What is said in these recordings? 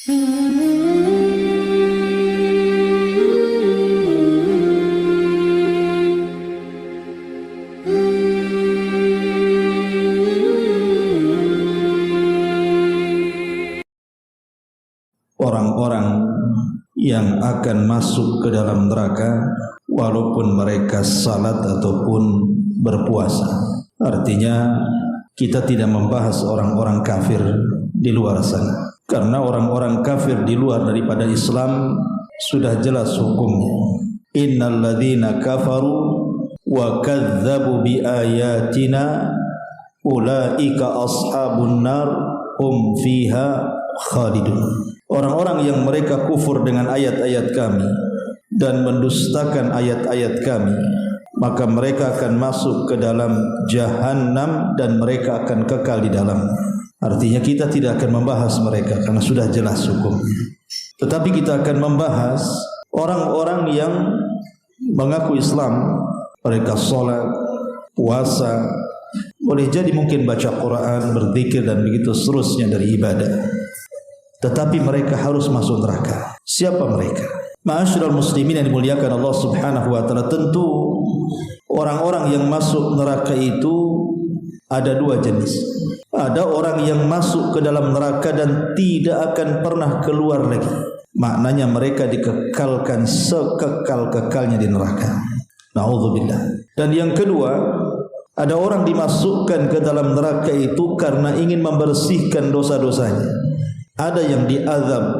Orang-orang yang akan masuk ke dalam neraka walaupun mereka salat ataupun berpuasa. Artinya kita tidak membahas orang-orang kafir di luar sana, karena orang-orang kafir di luar daripada Islam sudah jelas hukumnya. Innal ladzina kafaru wa kadzdzabu bi ayatina ulaika ashabun nar hum fiha khalidun. Orang-orang yang mereka kufur dengan ayat-ayat kami dan mendustakan ayat-ayat kami, maka mereka akan masuk ke dalam Jahannam dan mereka akan kekal di dalam. Artinya kita tidak akan membahas mereka karena sudah jelas hukumnya. Tetapi kita akan membahas orang-orang yang mengaku Islam, mereka sholat, puasa, boleh jadi mungkin baca Quran, berzikir dan begitu seterusnya dari ibadah. Tetapi mereka harus masuk neraka. Siapa mereka? Ma'asyiral muslimin yang dimuliakan Allah Subhanahu wa taala, tentu orang-orang yang masuk neraka itu ada dua jenis. Ada orang yang masuk ke dalam neraka dan tidak akan pernah keluar lagi. Maknanya mereka dikekalkan sekekal-kekalnya di neraka. Na'udzubillah. Dan yang kedua, ada orang dimasukkan ke dalam neraka itu karena ingin membersihkan dosa-dosanya. Ada yang diazab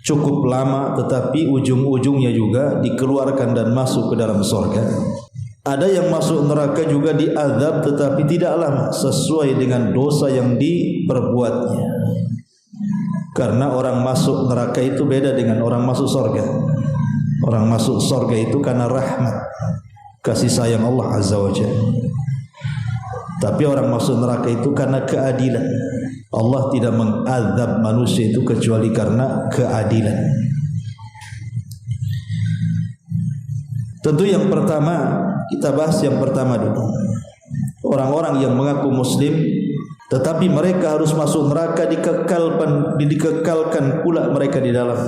cukup lama tetapi ujung-ujungnya juga dikeluarkan dan masuk ke dalam surga. Ada yang masuk neraka juga diazab tetapi tidak lama sesuai dengan dosa yang diperbuatnya. Karena orang masuk neraka itu beda dengan orang masuk surga. Orang masuk surga itu karena rahmat, kasih sayang Allah Azza wa Jalla. Tapi orang masuk neraka itu karena keadilan. Allah tidak mengazab manusia itu kecuali karena keadilan. Tentu yang pertama, kita bahas yang pertama dulu. Orang-orang yang mengaku muslim tetapi mereka harus masuk neraka, dikekalkan pula mereka di dalam.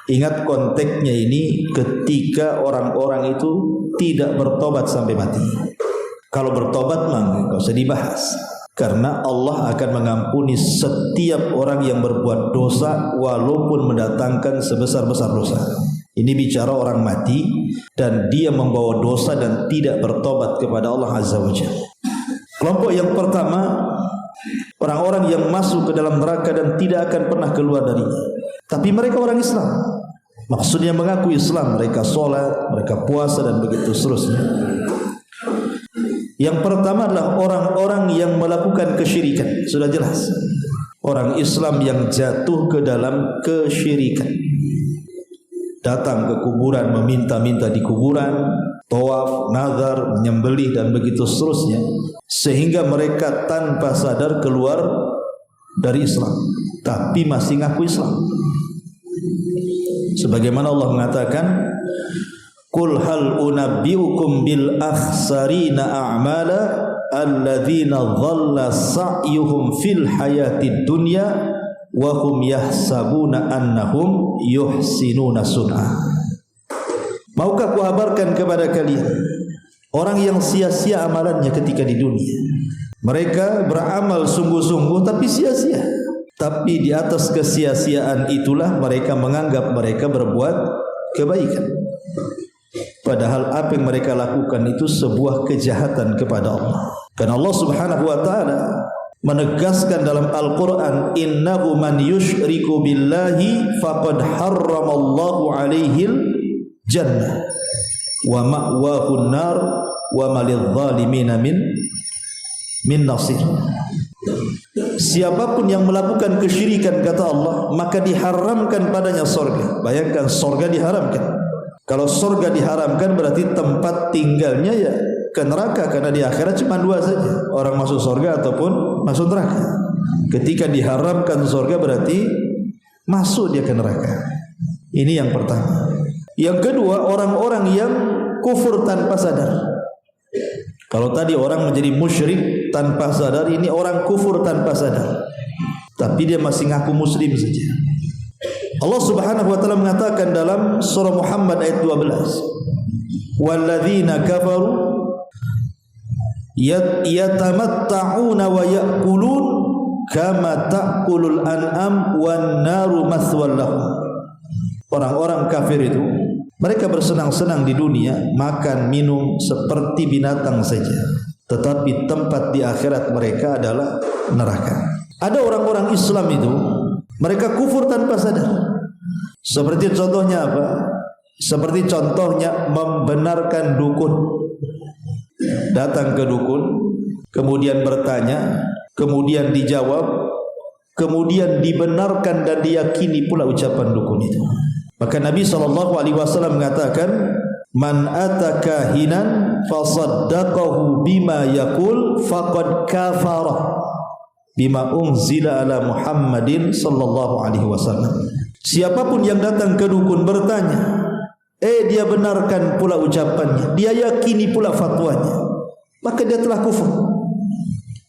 Ingat konteksnya ini ketika orang-orang itu tidak bertobat sampai mati. Kalau bertobat mah enggak usah dibahas. Karena Allah akan mengampuni setiap orang yang berbuat dosa walaupun mendatangkan sebesar-besar dosa. Ini bicara orang mati dan dia membawa dosa dan tidak bertobat kepada Allah Azza wa Jalla. Kelompok yang pertama, orang-orang yang masuk ke dalam neraka dan tidak akan pernah keluar darinya. Tapi mereka orang Islam. Maksudnya mengaku Islam, mereka sholat, mereka puasa dan begitu seterusnya. Yang pertama adalah orang-orang yang melakukan kesyirikan. Sudah jelas, orang Islam yang jatuh ke dalam kesyirikan, datang ke kuburan, meminta-minta di kuburan, tawaf, nazar, menyembelih dan begitu seterusnya, sehingga mereka tanpa sadar keluar dari Islam tapi masih ngaku Islam. Sebagaimana Allah mengatakan, Qul hal unabbiukum bil akhsarina a'mala alladzina dhalla sa'yuhum fil hayatid dunya wa hum yahsabuna annahum yuhsinuna sun'a. Maukah kuhabarkan kepada kalian orang yang sia-sia amalannya ketika di dunia? Mereka beramal sungguh-sungguh tapi sia-sia. Tapi di atas kesia-siaan itulah mereka menganggap mereka berbuat kebaikan. Padahal apa yang mereka lakukan itu sebuah kejahatan kepada Allah. Karena Allah Subhanahu wa taala menegaskan dalam Al-Qur'an, innahu man yusyriku billahi faqad harramallahu alaihil jannah wa ma'wahu an-nar wa malidh zalimina min nasir. Siapapun yang melakukan kesyirikan, kata Allah, maka diharamkan padanya surga. Bayangkan, surga diharamkan. Kalau surga diharamkan berarti tempat tinggalnya ya ke neraka, karena di akhirat cuma dua saja, orang masuk surga ataupun masuk neraka. Ketika diharamkan surga berarti masuk dia ke neraka. Ini yang pertama. Yang kedua, orang-orang yang kufur tanpa sadar. Kalau tadi orang menjadi musyrik tanpa sadar, ini orang kufur tanpa sadar, tapi dia masih ngaku muslim saja. Allah Subhanahu wa taala mengatakan dalam surah Muhammad ayat 12, walladzina kafaru yatamatta'una wa ya'kulun kama ta'kulul an'am wan naru mathwal lahum. Orang-orang kafir itu mereka bersenang-senang di dunia, makan minum seperti binatang saja, tetapi tempat di akhirat mereka adalah neraka. Ada orang-orang Islam itu mereka kufur tanpa sadar. Seperti contohnya apa? Seperti contohnya membenarkan dukun. Datang ke dukun, kemudian bertanya, kemudian dijawab, kemudian dibenarkan dan diyakini pula ucapan dukun itu. Maka Nabi SAW mengatakan, man ataka hinan fasaddaqahu bima yaqul faqad kafara bima unzila ala Muhammadin sallallahu alaihi wasallam. Siapapun yang datang ke dukun bertanya, dia benarkan pula ucapannya, dia yakini pula fatwanya, maka dia telah kufur.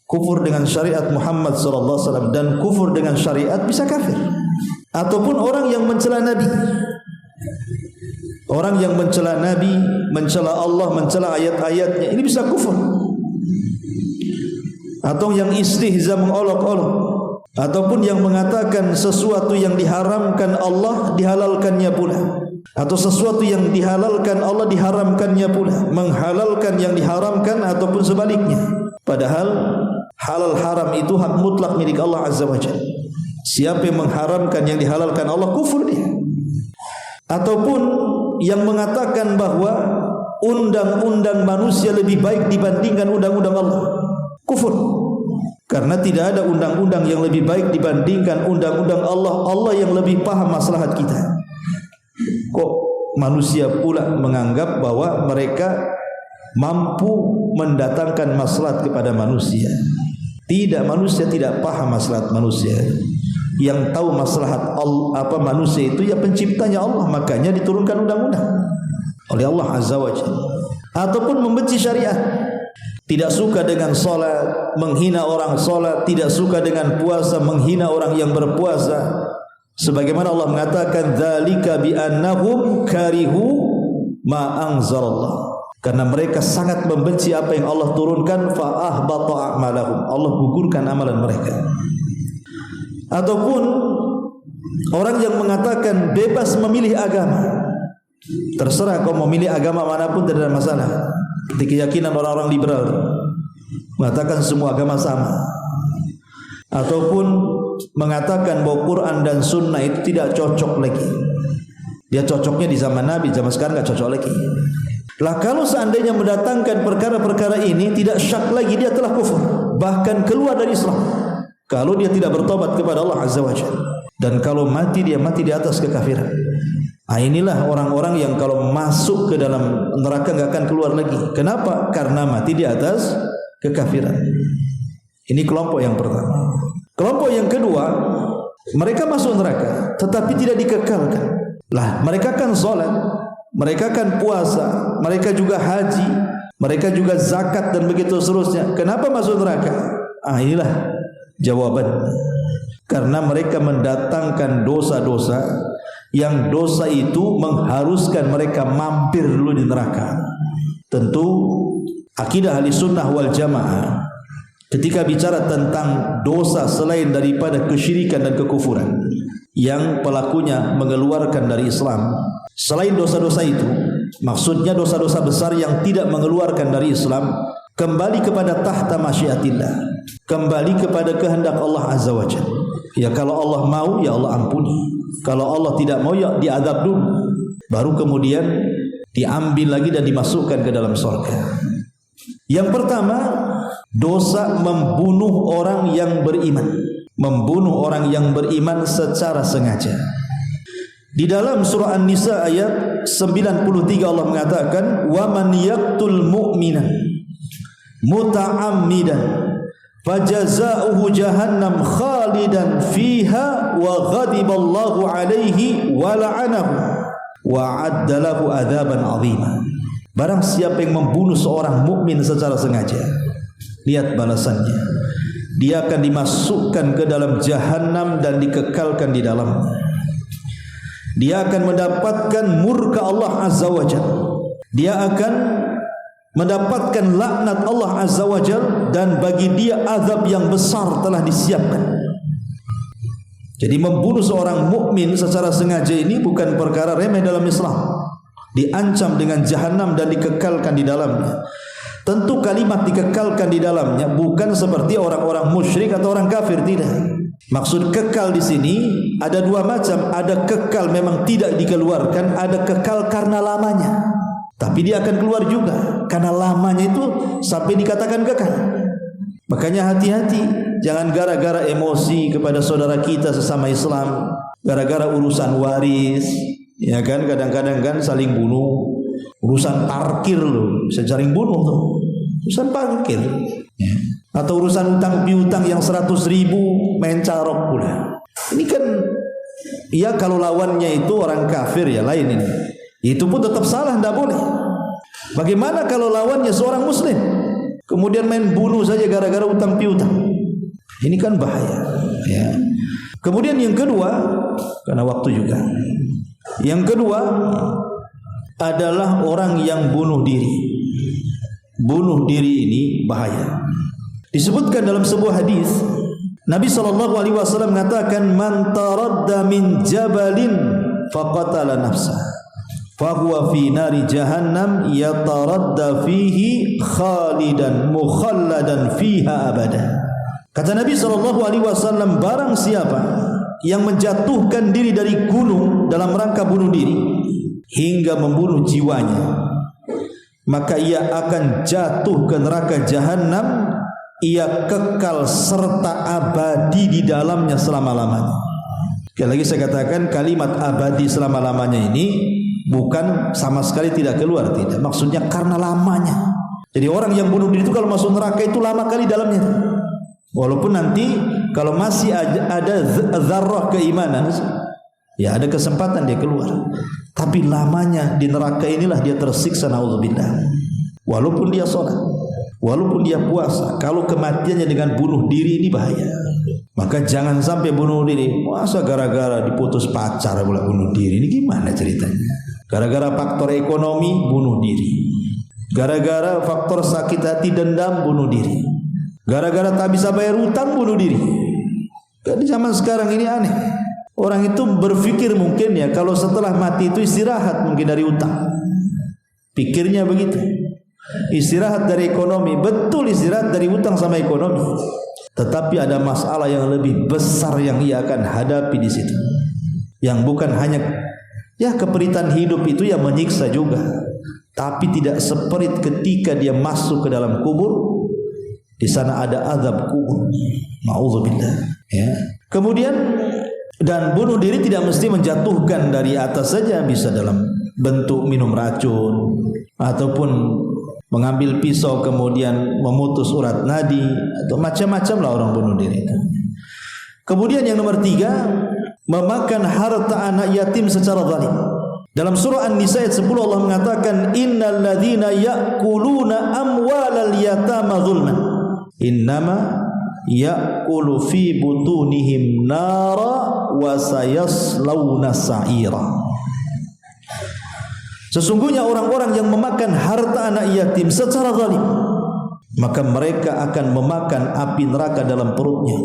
Kufur dengan syariat Muhammad sallallahu alaihi wasallam, dan kufur dengan syariat bisa kafir. Ataupun orang yang mencela Nabi, orang yang mencela Nabi, mencela Allah, mencela ayat-ayatnya, ini bisa kufur. Atau yang istihza, mengolok-olok, ataupun yang mengatakan sesuatu yang diharamkan Allah dihalalkannya pula, atau sesuatu yang dihalalkan Allah diharamkannya pula, menghalalkan yang diharamkan ataupun sebaliknya. Padahal halal haram itu hak mutlak milik Allah Azza wa Jalla. Siapa yang mengharamkan yang dihalalkan Allah, kufur dia. Ataupun yang mengatakan bahwa undang-undang manusia lebih baik dibandingkan undang-undang Allah, kufur. Karena tidak ada undang-undang yang lebih baik dibandingkan undang-undang Allah. Allah yang lebih paham maslahat kita. Kok manusia pula menganggap bahwa mereka mampu mendatangkan maslahat kepada manusia? Tidak, manusia tidak paham maslahat manusia. Yang tahu maslahat manusia itu ya penciptanya Allah, makanya diturunkan undang-undang oleh Allah Azza wa Jalla. Ataupun membenci syariat, tidak suka dengan salat, menghina orang salat, tidak suka dengan puasa, menghina orang yang berpuasa. Sebagaimana Allah mengatakan, dzalika bi annahum karihu ma anzalallah. Karena mereka sangat membenci apa yang Allah turunkan, fa ahbata a'malahum. Allah gugurkan amalan mereka. Ataupun orang yang mengatakan bebas memilih agama, terserah kau memilih agama manapun, tidak ada masalah. Seperti keyakinan orang-orang liberal mengatakan semua agama sama. Ataupun mengatakan bahwa Quran dan Sunnah itu tidak cocok lagi. Dia cocoknya di zaman Nabi, zaman sekarang tidak cocok lagi. Lah kalau seandainya mendatangkan perkara-perkara ini, tidak syak lagi dia telah kufur, bahkan keluar dari Islam. Kalau dia tidak bertobat kepada Allah Azza wa Jalla, dan kalau mati dia mati di atas kekafiran. Inilah orang-orang yang kalau masuk ke dalam neraka enggak akan keluar lagi. Kenapa? Karena mati di atas kekafiran. Ini kelompok yang pertama. Kelompok yang kedua, mereka masuk neraka tetapi tidak dikekalkan. Lah, mereka kan salat, mereka kan puasa, mereka juga haji, mereka juga zakat dan begitu seterusnya. Kenapa masuk neraka? Inilah jawaban. Karena mereka mendatangkan dosa-dosa yang dosa itu mengharuskan mereka mampir dulu di neraka. Tentu akidah ahli sunnah wal jamaah ketika bicara tentang dosa selain daripada kesyirikan dan kekufuran yang pelakunya mengeluarkan dari Islam, selain dosa-dosa itu, maksudnya dosa-dosa besar yang tidak mengeluarkan dari Islam, kembali kepada tahta masyiatillah, kembali kepada kehendak Allah Azza wa Jalla. Ya kalau Allah mau, ya Allah ampuni. Kalau Allah tidak mau, ya diazab dulu, baru kemudian diambil lagi dan dimasukkan ke dalam surga. Yang pertama, dosa membunuh orang yang beriman, membunuh orang yang beriman secara sengaja. Di dalam surah An-Nisa ayat 93 Allah mengatakan, wa man yaqtul mu'minan muta'ammidan fajazaohu jahannam khalidan fiha wa ghadiballahu alaihi wa la'anahu wa adda lahu adzaban 'azima. Barang siapa yang membunuh seorang mukmin secara sengaja, lihat balasannya, dia akan dimasukkan ke dalam jahannam dan dikekalkan di dalamnya. Dia akan mendapatkan murka Allah Azza wa Jalla. Dia akan mendapatkan laknat Allah Azza wa Jalla, dan bagi dia azab yang besar telah disiapkan. Jadi membunuh seorang mukmin secara sengaja ini bukan perkara remeh dalam Islam. Diancam dengan jahanam dan dikekalkan di dalamnya. Tentu kalimat dikekalkan di dalamnya bukan seperti orang-orang musyrik atau orang kafir, tidak. Maksud kekal di sini ada dua macam. Ada kekal memang tidak dikeluarkan, ada kekal karena lamanya. Tapi dia akan keluar juga karena lamanya itu sampai dikatakan kekal. Makanya hati-hati, jangan gara-gara emosi kepada saudara kita sesama Islam, gara-gara urusan waris, ya kan, kadang-kadang kan saling bunuh. Urusan parkir loh, bisa saling bunuh tuh. Urusan parkir, ya. Atau urusan utang piutang yang 100.000 main carok pula. Ini kan, ya kalau lawannya itu orang kafir ya lain ini. Itu pun tetap salah, tidak boleh. Bagaimana kalau lawannya seorang muslim, kemudian main bunuh saja gara-gara utang piutang? Ini kan bahaya, ya. Kemudian yang kedua, karena waktu juga. Yang kedua adalah orang yang bunuh diri. Bunuh diri ini bahaya. Disebutkan dalam sebuah hadis, Nabi SAW mengatakan, man taradda min jabalin faqatala nafsah fahuwa fi nari jahannam yataradda fihi khalidan mukhalladan fiha abada. Kata Nabi SAW, barang siapa yang menjatuhkan diri dari gunung dalam rangka bunuh diri hingga membunuh jiwanya, maka ia akan jatuh ke neraka jahanam, ia kekal serta abadi di dalamnya selama-lamanya. Sekali lagi saya katakan, kalimat abadi selama-lamanya ini bukan sama sekali tidak keluar, tidak. Maksudnya karena lamanya. Jadi orang yang bunuh diri itu kalau masuk neraka itu lama kali dalamnya. Walaupun nanti kalau masih ada zarrah keimanan, ya ada kesempatan dia keluar. Tapi lamanya di neraka inilah dia tersiksa, naudzubillah. Walaupun dia sholat, walaupun dia puasa, kalau kematiannya dengan bunuh diri ini bahaya. Maka jangan sampai bunuh diri. Masa gara-gara diputus pacar boleh bunuh diri? Ini gimana ceritanya? Gara-gara faktor ekonomi bunuh diri. Gara-gara faktor sakit hati dendam bunuh diri. Gara-gara tak bisa bayar utang bunuh diri. Di zaman sekarang ini aneh. Orang itu berpikir mungkin ya kalau setelah mati itu istirahat mungkin dari utang. Pikirnya begitu. Istirahat dari ekonomi. Betul, istirahat dari utang sama ekonomi. Tetapi ada masalah yang lebih besar yang ia akan hadapi di situ. Yang bukan hanya ya keperitan hidup itu yang menyiksa juga. Tapi tidak seperit ketika dia masuk ke dalam kubur. Di sana ada azab kubur. Ma'udzubillah. Ya. Kemudian dan bunuh diri tidak mesti menjatuhkan dari atas saja, bisa dalam bentuk minum racun ataupun mengambil pisau kemudian memutus urat nadi atau macam-macam lah orang bunuh diri itu. Kemudian yang nomor 3, memakan harta anak yatim secara zalim. Dalam surah An-Nisa ayat 10 Allah mengatakan, innal ladzina ya'kuluna amwalal yatama zulman innama ya'kulu fi butunihim nara wa sayaslawna sa'ira. Sesungguhnya orang-orang yang memakan harta anak yatim secara zalim, maka mereka akan memakan api neraka dalam perutnya.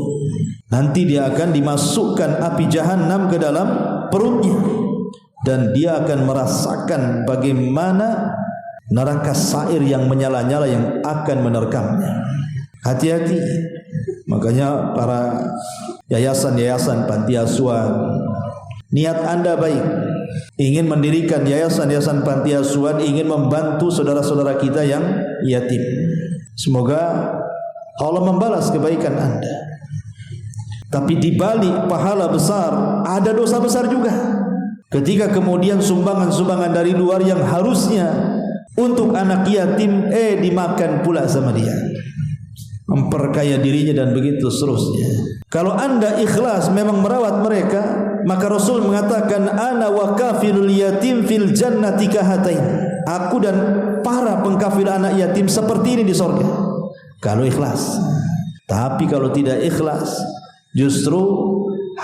Nanti dia akan dimasukkan api jahanam ke dalam perutnya, dan dia akan merasakan bagaimana neraka sair yang menyala-nyala yang akan menerkamnya. Hati-hati. Makanya para yayasan-yayasan panti asuhan, niat Anda baik, ingin mendirikan yayasan-yayasan panti asuhan, ingin membantu saudara-saudara kita yang yatim. Semoga Allah membalas kebaikan Anda. Tapi di balik pahala besar ada dosa besar juga. Ketika kemudian sumbangan-sumbangan dari luar yang harusnya untuk anak yatim dimakan pula sama dia, memperkaya dirinya dan begitu seterusnya. Kalau Anda ikhlas memang merawat mereka, maka Rasul mengatakan, ana wa kafilul yatim fil jannati kahatain. Aku dan para pengkafil anak yatim seperti ini di surga. Kalau ikhlas. Tapi kalau tidak ikhlas, justru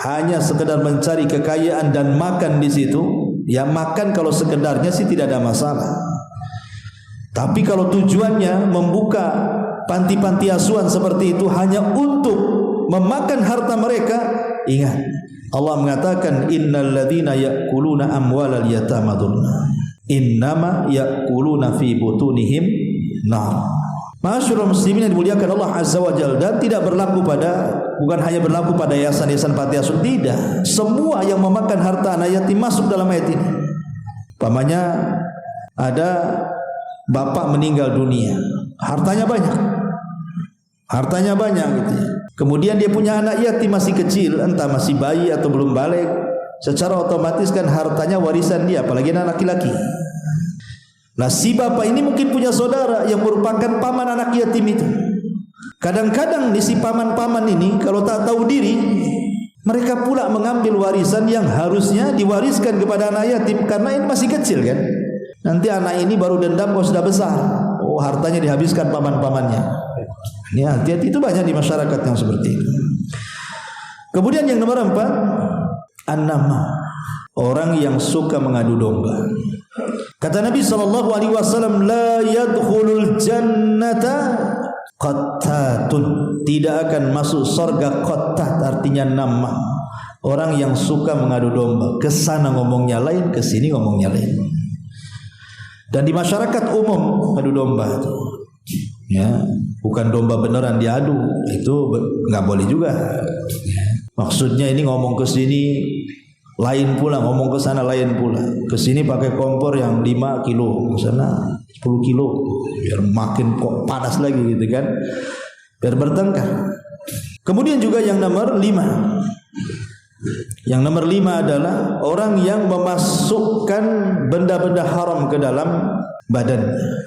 hanya sekedar mencari kekayaan dan makan di situ, ya makan kalau sekedarnya sih tidak ada masalah. Tapi kalau tujuannya membuka panti-panti asuhan seperti itu hanya untuk memakan harta mereka, ingat Allah mengatakan innal ladzina ya'kuluna amwalal yatama dzulma innama ya'kuluna fi butunihim nar. Masyarul muslimin yang dimuliakan Allah Azza wa Jalla, dan tidak berlaku pada, bukan hanya berlaku pada yayasan-yayasan panti asuhan, tidak. Semua yang memakan harta anak yatim masuk dalam ayat ini. Pamannya ada bapak meninggal dunia, hartanya banyak gitu ya. Kemudian dia punya anak yatim masih kecil, entah masih bayi atau belum balik, secara otomatis kan hartanya warisan dia, apalagi anak laki-laki. Nah, si bapak ini mungkin punya saudara yang merupakan paman anak yatim itu. Kadang-kadang di si paman-paman ini kalau tak tahu diri, mereka pula mengambil warisan yang harusnya diwariskan kepada anak yatim karena ini masih kecil kan. Nanti anak ini baru dendam kalau sudah besar, oh hartanya dihabiskan paman-pamannya. Ini hati-hati, itu banyak di masyarakat yang seperti itu. Kemudian yang nomor 4, an-namah, orang yang suka mengadu domba. Kata Nabi SAW, la yadkhulul jannata qattatun, tidak akan masuk surga qattat, artinya namah, orang yang suka mengadu domba, ke sana ngomongnya lain, ke sini ngomongnya lain. Dan di masyarakat umum adu domba itu, ya, bukan domba beneran diadu, itu nggak boleh juga. Maksudnya ini ngomong ke sini lain pula, ngomong ke sana lain pula. Ke sini pakai kompor yang 5 kilo, ke sana 10 kilo, biar makin kok panas lagi gitu kan, biar bertengkar. Kemudian juga yang nomor 5. Yang nomor 5 adalah orang yang memasukkan benda-benda haram ke dalam badannya,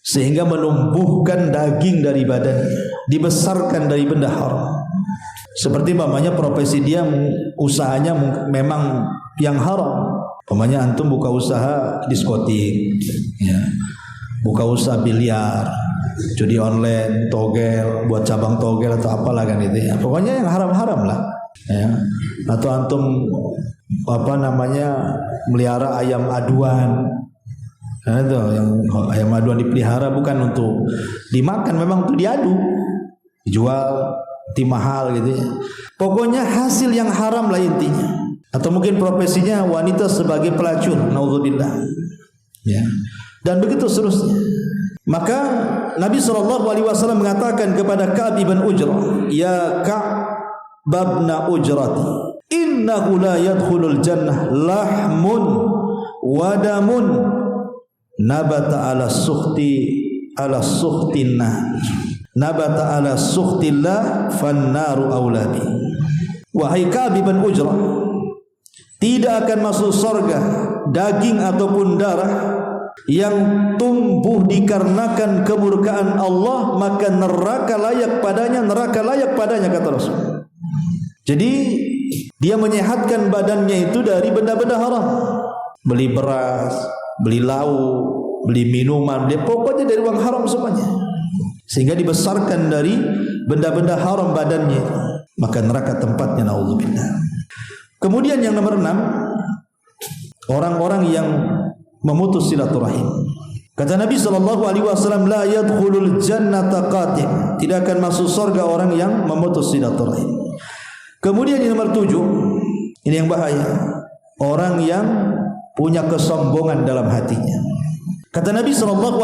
sehingga menumbuhkan daging dari badannya, dibesarkan dari benda haram. Seperti mamanya profesi dia, usahanya memang yang haram. Mamanya antum buka usaha diskotik, ya, buka usaha biliar, judi online, togel, buat cabang togel atau apalah kan itu ya. Pokoknya yang haram-haram lah, ya. Atau antum melihara ayam aduan. Nah, itu yang ayam aduan dipelihara bukan untuk dimakan, memang untuk diadu, dijual mahal gitu ya. Pokoknya hasil yang haram lah intinya. Atau mungkin profesinya wanita sebagai pelacur, naudzubillah, ya. Dan begitu seterusnya. Maka Nabi SAW mengatakan kepada Ka'b bin Ujrah, ya Ka'b bin Ujrah, innahu la yadkhulul jannah lahmun wa damun nabata ala sukhtinna nabata ala sukhtillah fannaru aulabi. Wahai Ka'b bin Ujrah, tidak akan masuk surga daging ataupun darah yang tumbuh dikarenakan kemurkaan Allah, maka neraka layak padanya kata Rasul. Jadi dia menyehatkan badannya itu dari benda-benda haram, beli beras, beli lauk, beli minuman, dia pokoknya dari uang haram semuanya, sehingga dibesarkan dari benda-benda haram badannya, maka neraka tempatnya, naudzubillah. Kemudian yang nomor 6, orang-orang yang memutus silaturahim. Kata Nabi SAW, la yadkhulul jannata qati', tidak akan masuk surga orang yang memutus silaturahim. Kemudian yang nomor 7, ini yang bahaya, orang yang punya kesombongan dalam hatinya. Kata Nabi SAW,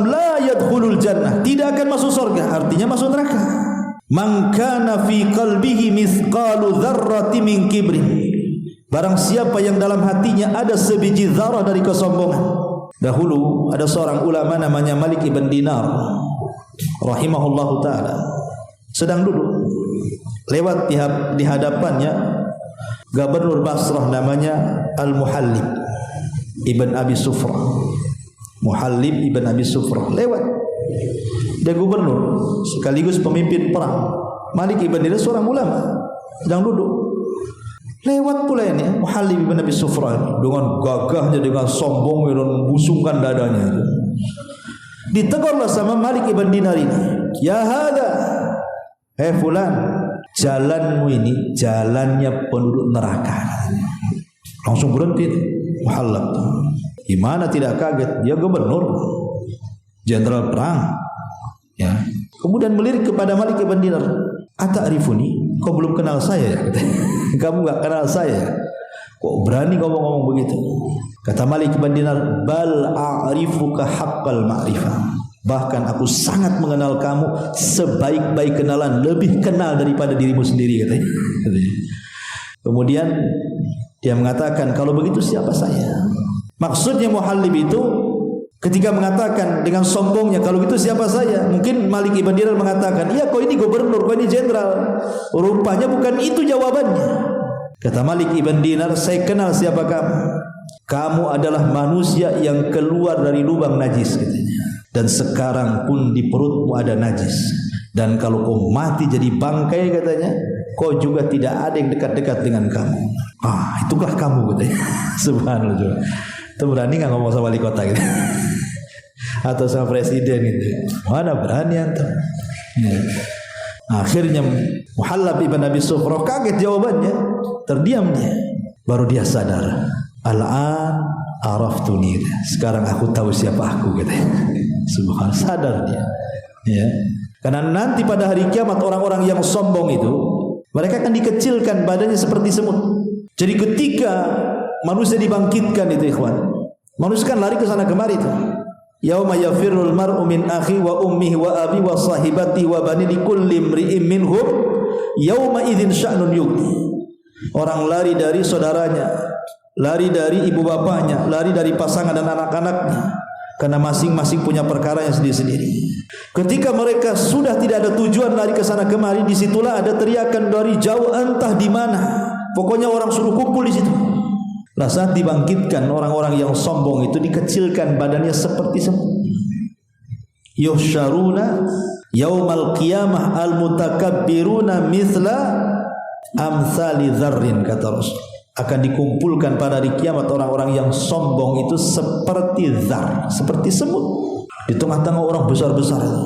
la yadkhulul jannah, tidak akan masuk surga, artinya masuk neraka. Man kana fi qalbihi mithqalu dzarratin min kibrin, barang siapa yang dalam hatinya ada sebiji zarah dari kesombongan. Dahulu ada seorang ulama namanya Malik ibn Dinar rahimahullahu ta'ala, sedang duduk, lewat di hadapannya Gubernur Basrah namanya Al-Muhallib ibn Abi Sufrah. Muhallib ibn Abi Sufrah lewat, dia gubernur sekaligus pemimpin perang. Malik ibn Dinar seorang ulama sedang duduk, lewat pula ini Muhallib ibn Abi Sufrah dengan gagahnya, dengan sombong dan membusungkan dadanya. Ditegurlah sama Malik ibn Dinar ini, ya hada, fulan, jalanmu ini jalannya penduduk neraka. Langsung berhenti Muhallab. Gimana tidak kaget? Dia gubernur, jenderal perang. Ya. Kemudian melirik kepada Malik ibn Dinar. Ata'rifuni? Kau belum kenal saya? Kamu enggak kenal saya? Kok berani ngomong-ngomong begitu? Kata Malik ibn Dinar, bal a'rifuka haqqal ma'rifah. Bahkan aku sangat mengenal kamu sebaik-baik kenalan, lebih kenal daripada dirimu sendiri, katanya. Kemudian dia mengatakan, kalau begitu siapa saya? Maksudnya Muhallib itu ketika mengatakan dengan sombongnya, kalau gitu siapa saya? Mungkin Malik ibn Dinar mengatakan, iya kau ini gubernur, kau ini jenderal. Rupanya bukan itu jawabannya. Kata Malik ibn Dinar, saya kenal siapa kamu. Kamu adalah manusia yang keluar dari lubang najis, katanya. Dan sekarang pun di perutmu ada najis. Dan kalau kau mati jadi bangkai, katanya, kau juga tidak ada yang dekat-dekat dengan kamu. Itulah kamu, katanya. Subhanallah. Itu berani nggak ngomong sama wali kota gitu? Atau sama presiden gitu? Mana berani antum? Ya. Akhirnya Muhallab ibn Abi Sufrah kaget jawabannya, terdiam dia. Baru dia sadar, al-an araftuni. Sekarang aku tahu siapa aku, gitu. Subhanallah, sadar dia. Ya. Karena nanti pada hari kiamat orang-orang yang sombong itu mereka akan dikecilkan badannya seperti semut. Jadi ketika manusia dibangkitkan itu, ikhwan, manusia kan lari ke sana kemari itu. Yauma yafirrul mar'u min akhi wa ummihi wa abi wa sahibati wa bani likulli imri'in minhum yauma idzin sya'nun yughni. Orang lari dari saudaranya, lari dari ibu bapaknya, lari dari pasangan dan anak-anaknya, karena masing-masing punya perkara yang sendiri-sendiri. Ketika mereka sudah tidak ada tujuan lari ke sana kemari, disitulah ada teriakan dari jauh entah di mana. Pokoknya orang suruh kumpul di situ. Nah, saat dibangkitkan orang-orang yang sombong itu dikecilkan badannya seperti semut. Yuhsyaruna yaumal qiyamah al-mutakabbiruna mithla amsali dzarrin, kata Rasul. Akan dikumpulkan pada hari kiamat orang-orang yang sombong itu seperti dzar, seperti semut di tengah-tengah orang besar-besar itu.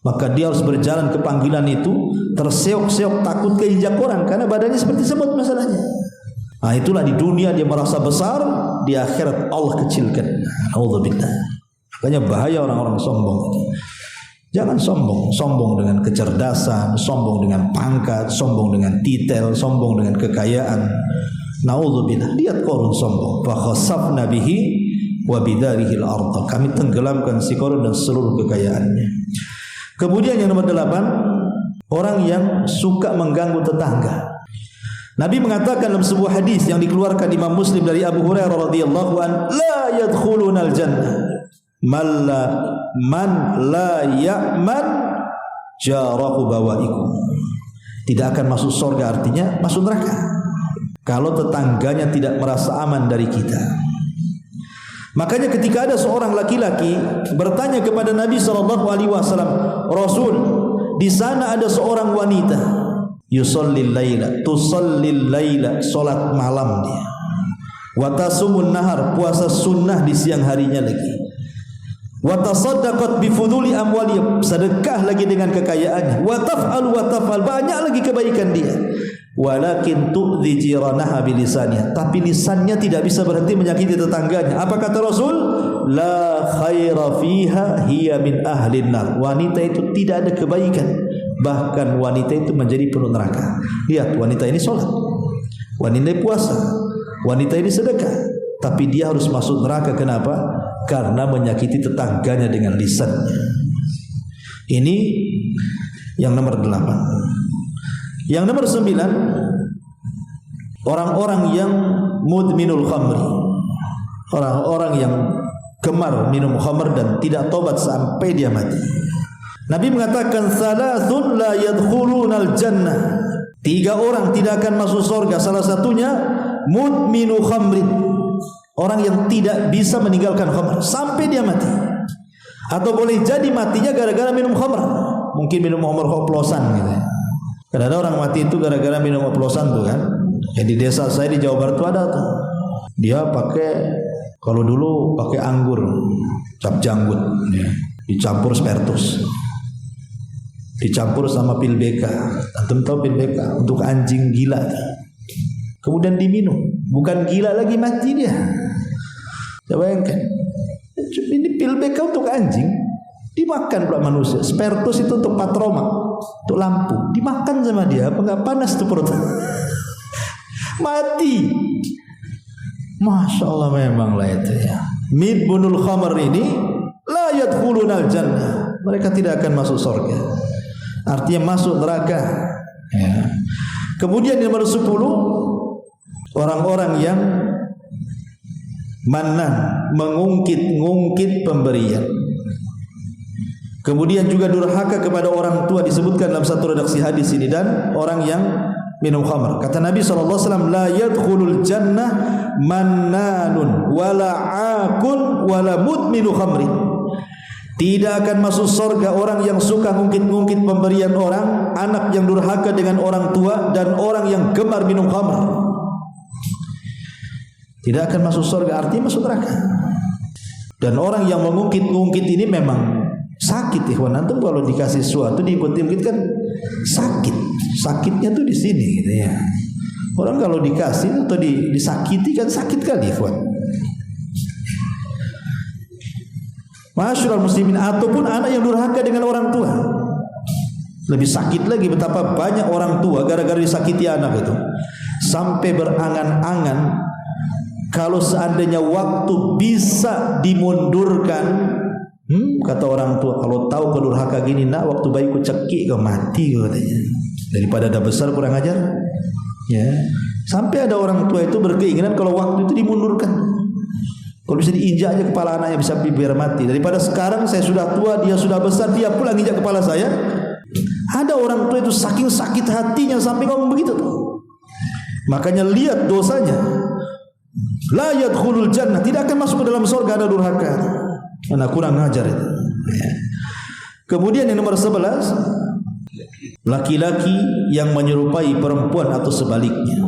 Maka dia harus berjalan ke panggilan itu terseok-seok, takut keinjak orang karena badannya seperti semut masalahnya. Nah, itulah di dunia dia merasa besar, di akhirat Allah kecilkan. Auzubillah. Makanya bahaya orang-orang sombong. Jangan sombong, sombong dengan kecerdasan, sombong dengan pangkat, sombong dengan titel, sombong dengan kekayaan. Nauzubillah. Lihat Qarun sombong. Fa khasafna bihi wa bidarihil ardh. Kami tenggelamkan si Qarun dan seluruh kekayaannya. Kemudian yang nomor 8, orang yang suka mengganggu tetangga. Nabi mengatakan dalam sebuah hadis yang dikeluarkan Imam Muslim dari Abu Hurairah radhiyallahu an, la yadkhulunal jannah man la ya'man jarahu bawaikum. Tidak akan masuk surga, artinya masuk neraka kalau tetangganya tidak merasa aman dari kita. Makanya ketika ada seorang laki-laki bertanya kepada Nabi SAW, Rasul, di sana ada seorang wanita yusallil laila, tusallil laila, salat malam dia. Wa tasumun nahar, puasa sunnah di siang harinya lagi. Wa tasaddaqat bi fuduli amwali, sedekah lagi dengan kekayaannya. Wa taf'al, banyak lagi kebaikan dia. Walakin tu'dhi jiranaha bilisaniha, tapi lisannya tidak bisa berhenti menyakiti tetangganya. Apa kata Rasul? La khaira fiha hiya min ahlin nar. Wanita itu tidak ada kebaikan, bahkan wanita itu menjadi penuh neraka. Lihat, wanita ini sholat, wanita ini puasa, wanita ini sedekah, tapi dia harus masuk neraka. Kenapa? Karena menyakiti tetangganya dengan lisannya. Ini yang nomor 8. Yang nomor 9, orang-orang yang mudminul khamri, orang-orang yang gemar minum khamr dan tidak tobat sampai dia mati. Nabi mengatakan salasun la yadkhulunal jannah, 3 orang tidak akan masuk surga. Salah satunya mudminu khamrin, orang yang tidak bisa meninggalkan khamr sampai dia mati. Atau boleh jadi matinya gara-gara minum khamr, mungkin minum khamr oplosan gitu ya. Karena ada orang mati itu gara-gara minum oplosan tuh kan. Ya, di desa saya di Jawa Barat tuh ada tuh. Dia pakai, kalau dulu pakai anggur cap janggut ya, dicampur spiritus. dicampur sama pil BK. Antum tahu pil BK untuk anjing gila. Kemudian diminum, bukan gila lagi, mati dia. Coba bayangkan, ini pil BK untuk anjing, dimakan pula manusia. Spertus itu untuk patroma, untuk lampu, dimakan sama dia. Apa nggak panas tuh perut? Mati. Masya Allah, memang lah itu ya. Midbunul khamr ini la yadkhulunal jannah, mereka tidak akan masuk surga, artinya masuk neraka ya. Kemudian nomor 10, orang-orang yang mannan, mengungkit-ungkit pemberian. Kemudian juga durhaka kepada orang tua, disebutkan dalam satu redaksi hadis ini. Dan orang yang minum khamr, kata Nabi SAW, la yadkhulul jannah mannanun wala akun wala mudminu khamri. Tidak akan masuk surga orang yang suka ngungkit-ngungkit pemberian orang, anak yang durhaka dengan orang tua, dan orang yang gemar minum khamr. Tidak akan masuk surga, artinya masuk neraka. Dan orang yang mengungkit-ungkit ini memang sakit, ikhwan. Antum kalau dikasih sesuatu diungkit-ungkit kan sakit. Sakitnya tuh di sini gitu ya. Orang kalau dikasih atau disakiti kan sakit kali, ikhwan. Masyaallah muslimin, ataupun anak yang durhaka dengan orang tua. Lebih sakit lagi, betapa banyak orang tua gara-gara disakiti anak itu sampai berangan-angan kalau seandainya waktu bisa dimundurkan. Kata orang tua, kalau tahu kau durhaka gini, nak, waktu bayiku cekik kau mati, katanya. Daripada dah besar kurang ajar. Ya. Sampai ada orang tua itu berkeinginan kalau waktu itu dimundurkan. Kalau bisa diinjak aja kepala anaknya, bisa biar mati. Daripada sekarang saya sudah tua, dia sudah besar, dia pula injak kepala saya. Ada orang tua itu saking sakit hatinya sampai ngomong begitu. Makanya lihat dosanya. La yadkhulul jannah, tidak akan masuk ke dalam surga ada durhaka. Mana kurang ajar itu. Kemudian yang nomor 11, laki-laki yang menyerupai perempuan atau sebaliknya.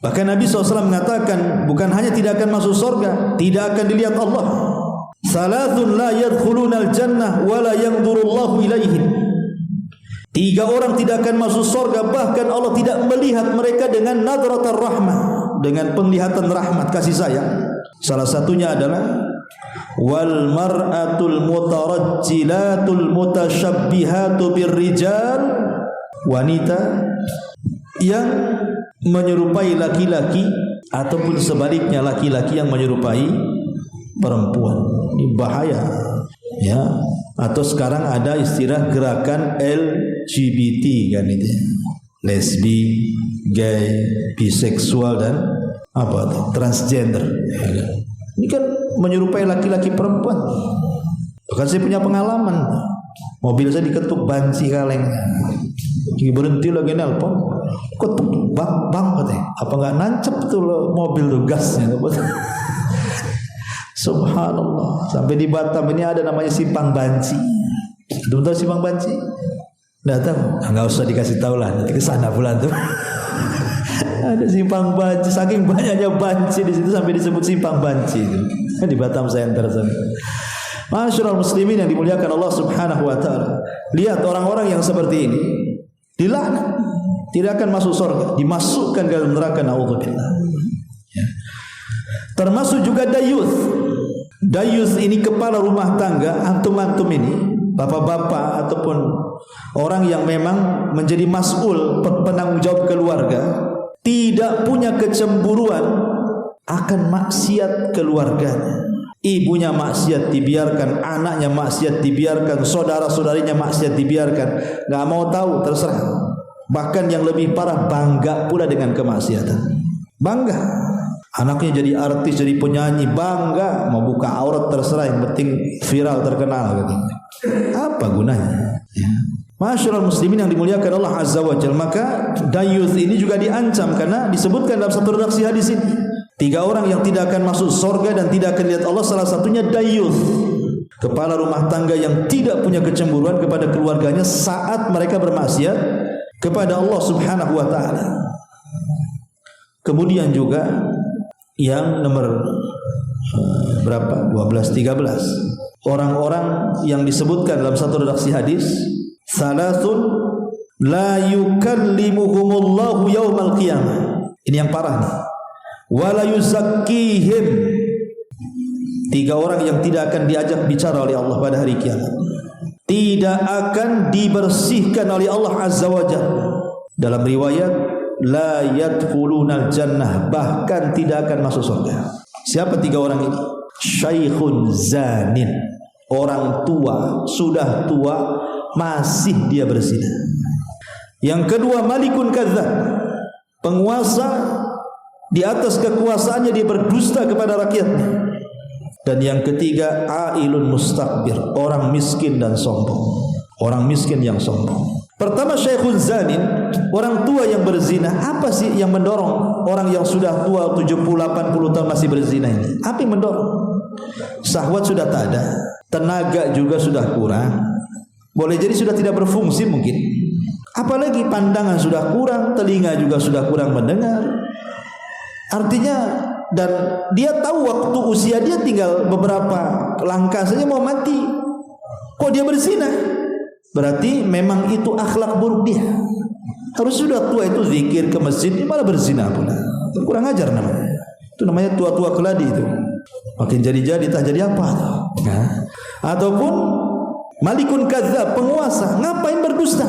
Bahkan Nabi SAW mengatakan, bukan hanya tidak akan masuk surga, tidak akan dilihat Allah. Salathun la yadkhulunal jannah wa la yanzurullahu ilaihim. 3 orang tidak akan masuk surga, bahkan Allah tidak melihat mereka dengan nadratar rahmah, dengan penglihatan rahmat, kasih sayang. Salah satunya adalah wal mar'atul mutarajjilatul mutasyabbihatu birrijal, wanita yang menyerupai laki-laki ataupun sebaliknya laki-laki yang menyerupai perempuan. Ini bahaya ya. Atau sekarang ada istilah gerakan LGBT kan itu, lesbi, gay, biseksual, dan apa tuh, transgender. Ini kan menyerupai laki-laki perempuan. Bahkan saya punya pengalaman, mobil saya diketuk banci kaleng. Berhenti lagi nelpon, ketuk bang katanya, apa nggak nancep tuh mobil tuh gasnya. Subhanallah. Sampai di Batam ini ada namanya Simpang Banci. Belum tahu Simpang Banci? Nggak tahu? Nggak usah dikasih tahu lah, nanti kesana bulan tuh. Ada Simpang Banci, saking banyaknya banci di situ sampai disebut Simpang Banci itu. Di Batam Center sana. Masyaallah muslimin yang dimuliakan Allah Subhanahu wa taala. Lihat orang-orang yang seperti ini dilaknat, tidak akan masuk surga, dimasukkan ke dalam neraka, naudzubillah. Ya. Termasuk juga dayuth. Dayuth ini kepala rumah tangga, antum-antum ini, bapak-bapak ataupun orang yang memang menjadi mas'ul, penanggung jawab keluarga, tidak punya kecemburuan akan maksiat keluarganya. Ibunya maksiat dibiarkan, anaknya maksiat dibiarkan, saudara-saudarinya maksiat dibiarkan, nggak mau tahu, terserah. Bahkan yang lebih parah, bangga pula dengan kemaksiatan. Bangga, anaknya jadi artis, jadi penyanyi, bangga, mau buka aurat terserah, yang penting viral, terkenal gitu. Apa gunanya? Ya. Masyaallah muslimin yang dimuliakan Allah Azza wa Jalla. Maka dayuth ini juga diancam karena disebutkan dalam satu redaksi hadis ini. 3 orang yang tidak akan masuk surga dan tidak akan lihat Allah, salah satunya dayuth, kepala rumah tangga yang tidak punya kecemburuan kepada keluarganya saat mereka bermaksiat kepada Allah Subhanahu wa taala. Kemudian juga yang nomor berapa? 12, 13. Orang-orang yang disebutkan dalam satu redaksi hadis, Thalathun la yukallimuhumullahu yaumal qiyamah. Ini yang parah nih. Wa la yuzakkihim. 3 orang yang tidak akan diajak bicara oleh Allah pada hari kiamat. Tidak akan dibersihkan oleh Allah Azza wa Jalla. Dalam riwayat la yadkhulunal jannah, bahkan tidak akan masuk surga. Siapa 3 orang ini? Syaikhun zanin, orang tua, sudah tua masih dia berzina. Yang kedua malikun kadzdzab, penguasa di atas kekuasaannya dia berdusta kepada rakyatnya. Dan yang ketiga ailun mustakbir, orang miskin dan sombong. Orang miskin yang sombong. Pertama syaikhun zanin, orang tua yang berzina. Apa sih yang mendorong orang yang sudah tua 70-80 tahun masih berzina ini? Apa yang mendorong? Syahwat sudah tak ada, tenaga juga sudah kurang, boleh jadi sudah tidak berfungsi mungkin. Apalagi pandangan sudah kurang, telinga juga sudah kurang mendengar. Artinya, dan dia tahu waktu usia dia tinggal beberapa langkah saja mau mati. Kok dia berzina? Berarti memang itu akhlak buruk dia. Harus sudah tua itu zikir ke masjid, dia malah berzina pula. Kurang ajar namanya. Itu namanya tua-tua keladi itu. Makin jadi-jadi tak jadi apa tuh. Nah. Ataupun malikun kadzdzab, penguasa, ngapain berdusta?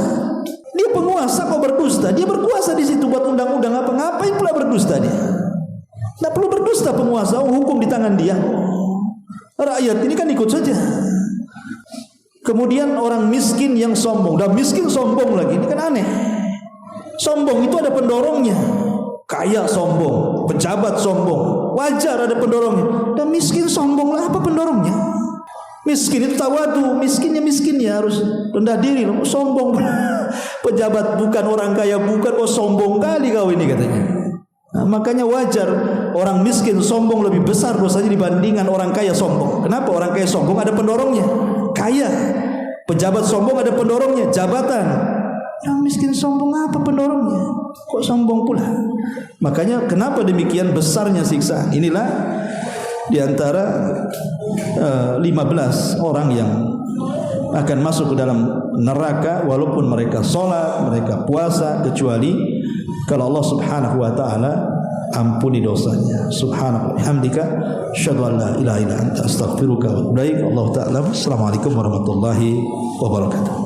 Dia penguasa kok berdusta? Dia berkuasa di situ buat undang-undang apa? Ngapain pula berdusta dia? Tidak perlu berdusta penguasa, hukum di tangan dia. Rakyat ini kan ikut saja. Kemudian orang miskin yang sombong, dah miskin sombong lagi, ini kan aneh. Sombong itu ada pendorongnya. Kaya sombong, pejabat sombong, wajar ada pendorongnya. Dan miskin sombong lah, apa pendorongnya? Miskin itu tawadu, miskin ya harus rendah diri. Sombong, pejabat bukan, orang kaya bukan, oh sombong kali kau ini katanya. Nah, makanya wajar orang miskin sombong lebih besar dosanya dibandingkan orang kaya sombong. Kenapa? Orang kaya sombong ada pendorongnya, kaya. Pejabat sombong ada pendorongnya, jabatan. Yang miskin sombong apa pendorongnya? Kok sombong pula? Makanya kenapa demikian besarnya siksaan? Inilah diantara 15 orang yang akan masuk ke dalam neraka walaupun mereka sholat, mereka puasa, kecuali kalau Allah Subhanahu wa taala ampuni dosanya. Subhanallah hamdika asyhadu an la ilaha illa anta astaghfiruka wa atubu ilaik. Allah taala. Assalamualaikum warahmatullahi wabarakatuh.